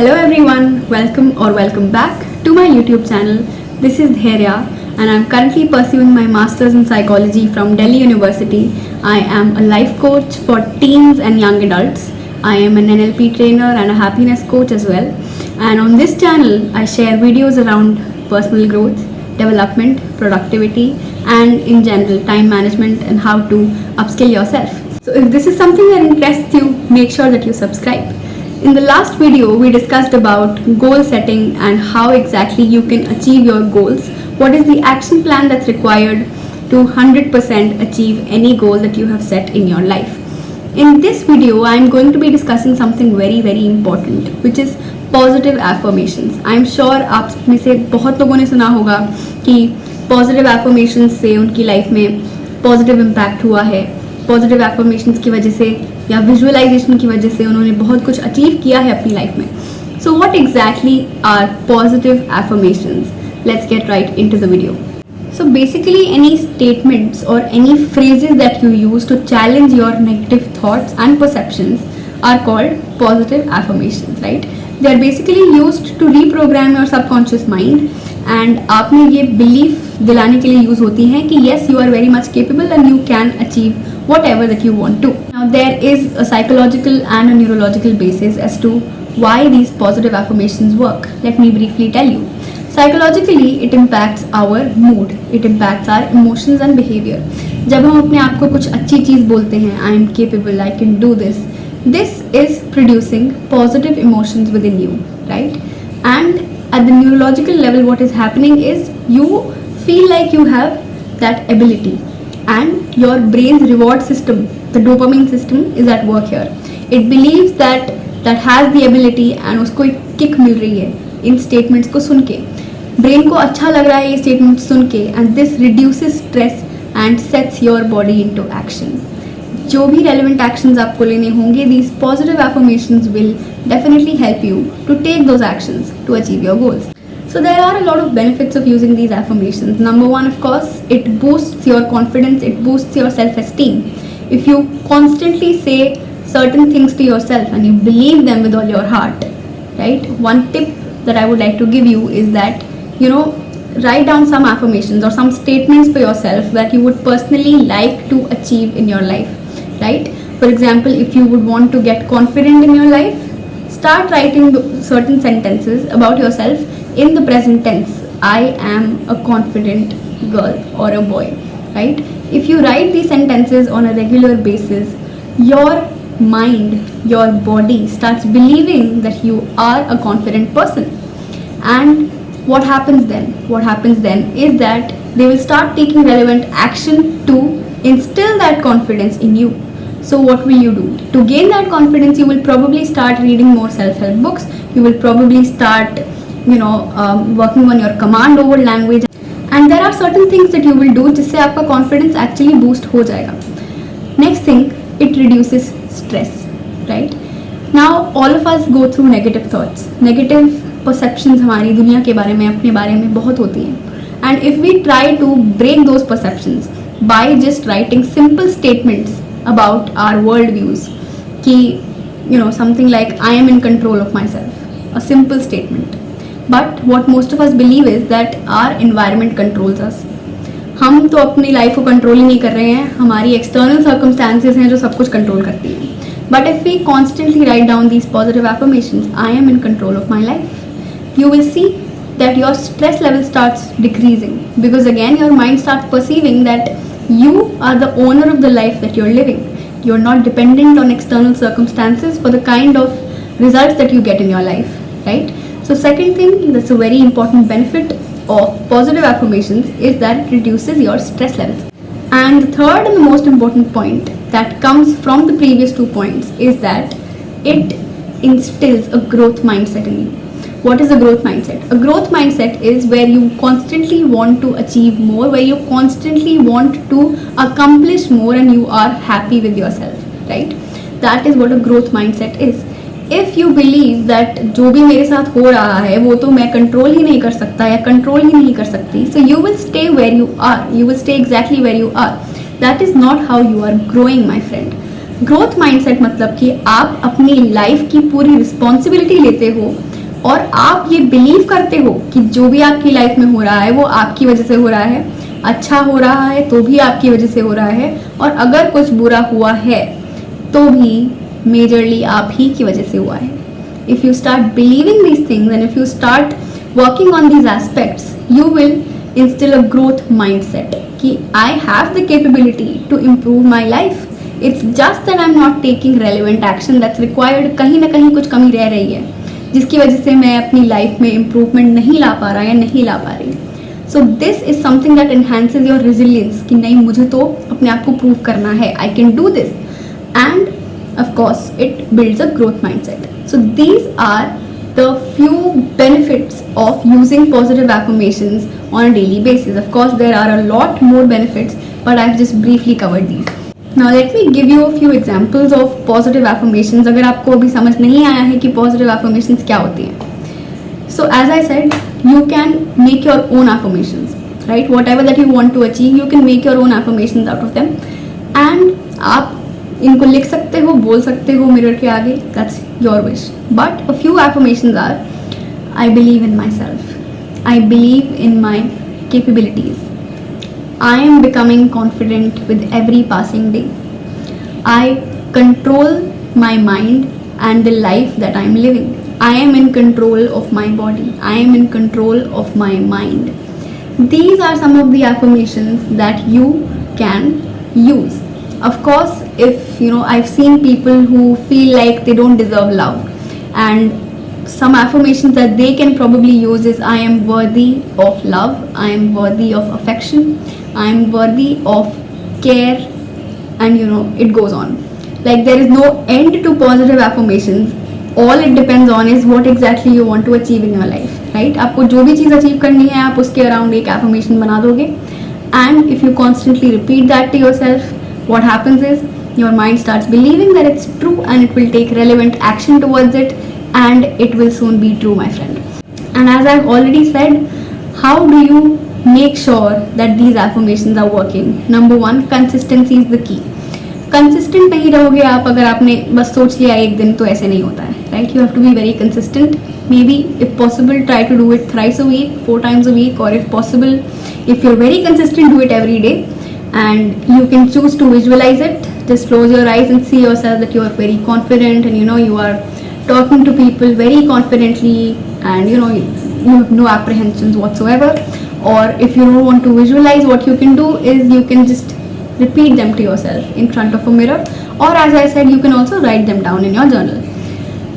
Hello everyone, welcome back to my YouTube channel. This is Dhairya and I'm currently pursuing my Masters in Psychology from Delhi University. I am a life coach for teens and young adults. I am an NLP trainer and a happiness coach as well. And on this channel, I share videos around personal growth, development, productivity, and in general time management and how to upskill yourself. So if this is something that interests you, make sure that you subscribe. In the last video, we discussed about goal setting and how exactly you can achieve your goals. What is the action plan that's required to 100% achieve any goal that you have set in your life. In this video, I'm going to be discussing something very important, which is positive affirmations. I am sure आप में से बहुत लोगों ने सुना होगा कि positive affirmations से उनकी लाइफ में पॉजिटिव इम्पैक्ट हुआ है. पॉजिटिव एफर्मेशंस की वजह से या विजुअलाइजेशन की वजह से उन्होंने बहुत कुछ अचीव किया है अपनी लाइफ में. So what exactly are positive affirmations? Let's get right into the video. So basically any statements or any phrases that you use to challenge your negative thoughts and perceptions are called positive affirmations, right? They are basically used to reprogram your subconscious mind and आप में ये belief दिलाने के लिए use होती हैं कि yes, you are very much capable and you can achieve whatever that you want to. Now there is a psychological and a neurological basis as to why these positive affirmations work. Let me briefly tell you. Psychologically, it impacts our mood, it impacts our emotions and behavior. जब हम अपने आप को कुछ अच्छी चीज़ बोलते हैं, I am capable, I can do this. This is producing positive emotions within you, right? And at the neurological level, what is happening is you feel like you have that ability, and your brain's reward system, the dopamine system, is at work here. It believes that that has the ability, and उसको एक kick मिल रही है इन statements को सुन के. Brain को अच्छा लग रहा है ये स्टेटमेंट सुन के, and this reduces stress and sets your body into action. जो भी रेलिवेंट एक्शंस आपको लेने होंगे, these positive affirmations will definitely help you to take those actions to achieve your goals. So there are a lot of benefits of using these affirmations. Number one, of course, it boosts your confidence, it boosts your self-esteem. If you constantly say certain things to yourself and you believe them with all your heart, right? One tip that I would like to give you is that, write down some affirmations or some statements for yourself that you would personally like to achieve in your life, right? For example, if you would want to get confident in your life, start writing certain sentences about yourself in the present tense. I am a confident girl or a boy, right? If you write these sentences on a regular basis, your mind, your body starts believing that you are a confident person. And what happens then? What happens then is that they will start taking relevant action to instill that confidence in you. So what will you do? To gain that confidence, you will probably start reading more self-help books. You will probably start, working on your command over language. And there are certain things that you will do जिससे आपका confidence actually boost हो जाएगा. Next thing, it reduces stress, right? Now all of us go through negative thoughts. Negative perceptions हमारी दुनिया के बारे में, अपने बारे में बहुत होती हैं. And if we try to break those perceptions by just writing simple statements about our world views, कि something like I am in control of myself, a simple statement. But what most of us believe is that our environment controls us. हम तो अपनी life को control ही नहीं कर रहे हैं, हमारी एक्सटर्नल सर्कमस्टांसेस हैं जो सब कुछ कंट्रोल करती हैं. But if we constantly write down these positive affirmations, I am in control of my life, you will see that your stress level starts decreasing, because again your mind starts perceiving that you are the owner of the life that you're living. You're not dependent on external circumstances for the kind of results that you get in your life, right? So second thing that's a very important benefit of positive affirmations is that it reduces your stress levels. And the third and the most important point that comes from the previous 2 points is that it instills a growth mindset in you. What is a growth mindset? A growth mindset is where you constantly want to achieve more, where you constantly want to accomplish more and you are happy with yourself, right? That is what a growth mindset is. If you believe that जो भी मेरे साथ हो रहा है वो तो मैं कंट्रोल ही नहीं कर सकता या कंट्रोल ही नहीं कर सकती, so you will stay where you are, you will stay exactly where you are. That is not how you are growing, my friend. Growth mindset मतलब कि आप अपनी लाइफ की पूरी रिस्पॉन्सिबिलिटी लेते हो और आप ये बिलीव करते हो कि जो भी आपकी लाइफ में हो रहा है वो आपकी वजह से हो रहा है, अच्छा हो रहा है तो भी आपकी वजह से हो रहा है, और अगर कुछ बुरा हुआ है तो भी मेजरली आप ही की वजह से हुआ है. If you start believing these things and if you start working on these aspects, you will instill a growth mindset कि I have the capability to improve my life. It's just that I'm not taking relevant action that's required. कहीं ना कहीं कुछ कमी रह रही है जिसकी वजह से मैं अपनी लाइफ में इम्प्रूवमेंट नहीं ला पा रहा या नहीं ला पा रही. So this is something that enhances your resilience कि नहीं, मुझे तो अपने आप को प्रूव करना है, I can do this, and of course it builds a growth mindset. So these are the few benefits of using positive affirmations on a daily basis. Of course there are a lot more benefits, but I've just briefly covered these. Now let me give you a few examples of positive affirmations अगर आपको अभी समझ नहीं आया है कि positive affirmations क्या होती हैं. So as I said, you can make your own affirmations, right? Whatever that you want to achieve, you can make your own affirmations out of them, and आप इनको लिख सकते हो, बोल सकते हो मिरर के आगे, that's your wish. But a few affirmations are: I believe in myself, I believe in my capabilities, I am becoming confident with every passing day, I control my mind and the life that I am living, I am in control of my body, I am in control of my mind. These are some of the affirmations that you can use. Of course, if I've seen people who feel like they don't deserve love, and some affirmations that they can probably use is: I am worthy of love, I am worthy of affection, I am worthy of care, and it goes on. Like, there is no end to positive affirmations. All it depends on is what exactly you want to achieve in your life, right? आपको जो भी चीज़ achieve करनी है आप उसके around एक affirmation बना दोगे, and if you constantly repeat that to yourself, what happens is your mind starts believing that it's true, and it will take relevant action towards it, and it will soon be true, my friend. And as I've already said, how do you make sure that these affirmations are working? Number one, consistency is the key. Consistent नहीं रहोगे आप अगर आपने बस सोच लिया एक दिन, तो ऐसे नहीं होता है, right? You have to be very consistent. Maybe if possible, try to do it thrice a week, 4 times a week, or if possible, if you're very consistent, do it every day. And you can choose to visualize it. Just close your eyes and see yourself that you are very confident, and you are talking to people very confidently, and you have no apprehensions whatsoever. Or if you don't want to visualize, what you can do is you can just repeat them to yourself in front of a mirror, or as I said, you can also write them down in your journal.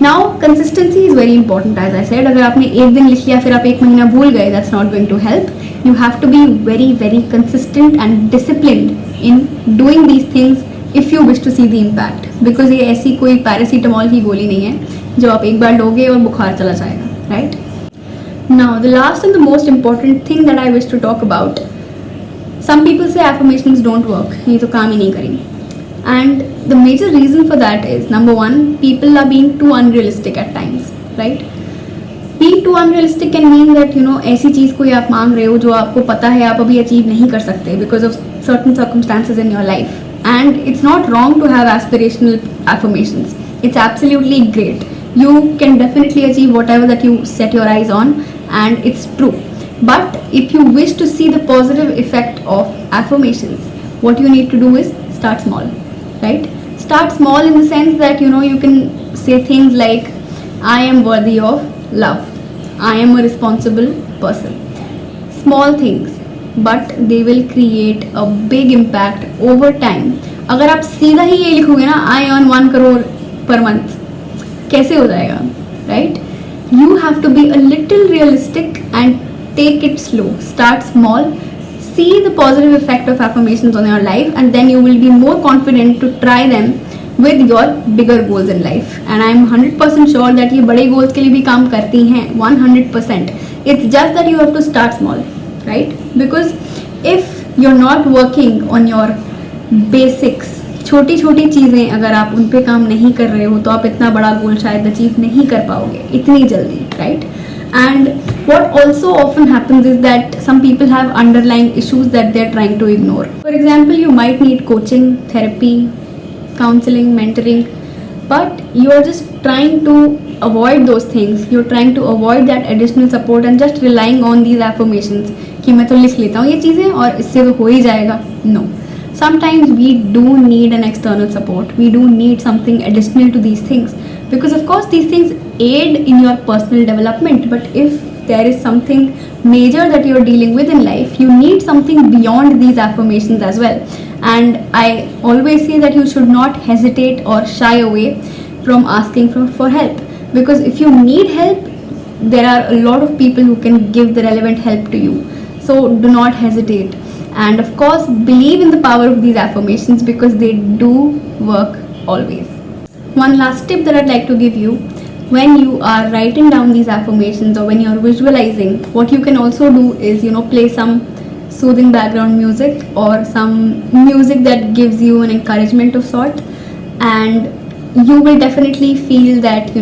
Now consistency is very important. as I said, अगर आपने एक दिन लिख लिया फिर आप एक महीना भूल गए, that's not going to help. You have to be very very consistent and disciplined in doing these things if you wish to see the impact, because ये ऐसी कोई पैरासीटामोल की गोली नहीं है जो आप एक बार लोगे और बुखार चला जाएगा, right? Now the last and the most important thing that I wish to talk about, some people say affirmations don't work, ये तो काम ही नहीं करेंगे, and the major reason for that is, number one, people are being too unrealistic at times, right? Being too unrealistic can mean that ऐसी चीज़ कोई आप मांग रहे हो जो आपको पता है आप अभी अचीव नहीं कर सकते because of certain circumstances in your life. And it's not wrong to have aspirational affirmations. It's absolutely great. You can definitely achieve whatever that you set your eyes on, and it's true. But if you wish to see the positive effect of affirmations, what you need to do is start small, right? Start small in the sense that you can say things like: I am worthy of love, I am a responsible person. Small things, but they will create a big impact over time. अगर आप सीधा ही ये लिखोगे ना, I earn 1 crore per month, कैसे हो जाएगा, right? You have to be a little realistic and take it slow. Start small, see the positive effect of affirmations on your life, and then you will be more confident to try them with your bigger goals in life. And I'm 100% sure that ये बड़े goals के लिए भी काम करती हैं, 100%. It's just that you have to start small, right? Because if you're not working on your basics, छोटी छोटी चीज़ें अगर आप उन पे काम नहीं कर रहे हो तो आप इतना बड़ा गोल शायद अचीव नहीं कर पाओगे इतनी जल्दी, right? And what also often happens is that some people have underlying issues that they're trying to ignore. For example, you might need coaching, therapy, counseling, mentoring, but you are just trying to avoid those things. You're trying to avoid that additional support and just relying on these affirmations कि मैं तो लिख लेता हूँ ये चीज़ें और इससे तो हो ही जाएगा. No. Sometimes we do need an external support. We do need something additional to these things, because of course these things aid in your personal development, but if there is something major that you're dealing with in life, you need something beyond these affirmations as well. And I always say that you should not hesitate or shy away from asking for help, because if you need help, there are a lot of people who can give the relevant help to you. So do not hesitate, and of course believe in the power of these affirmations, because they do work always. One last tip that I'd like to give you: when you are writing down these affirmations or when you're visualizing, what you can also do is, play some soothing background music or some music that gives you an encouragement of sort, and you will definitely feel that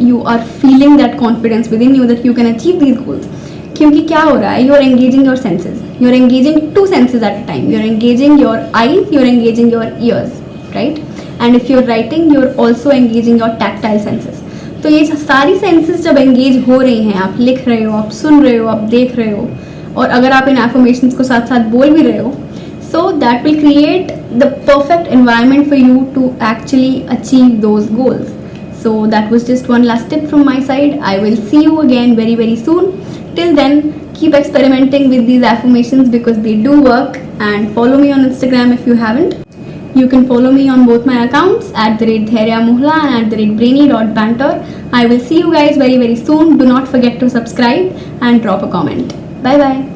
you are feeling that confidence within you that you can achieve these goals. क्योंकि क्या हो रहा है, you are engaging your senses, you are engaging 2 senses at a time. You are engaging your eyes, you are engaging your ears, right? And if you are writing, you are also engaging your tactile senses. तो ये सारी senses जब engage हो रही हैं, आप लिख रहे हो, आप सुन रहे हो, आप देख रहे हो, और अगर आप इन एफर्मेशंस को साथ साथ बोल भी रहे हो, so that will create the perfect environment for you to actually achieve those goals. So that was just one last tip from my side. I will see you again very, very soon. Till then, keep experimenting with these affirmations because they do work, and follow me on Instagram if you haven't. You can follow me on both my accounts @Dhairya and @brainy.banter. I will see you guys very, very soon. Do not forget to subscribe and drop a comment. Bye bye.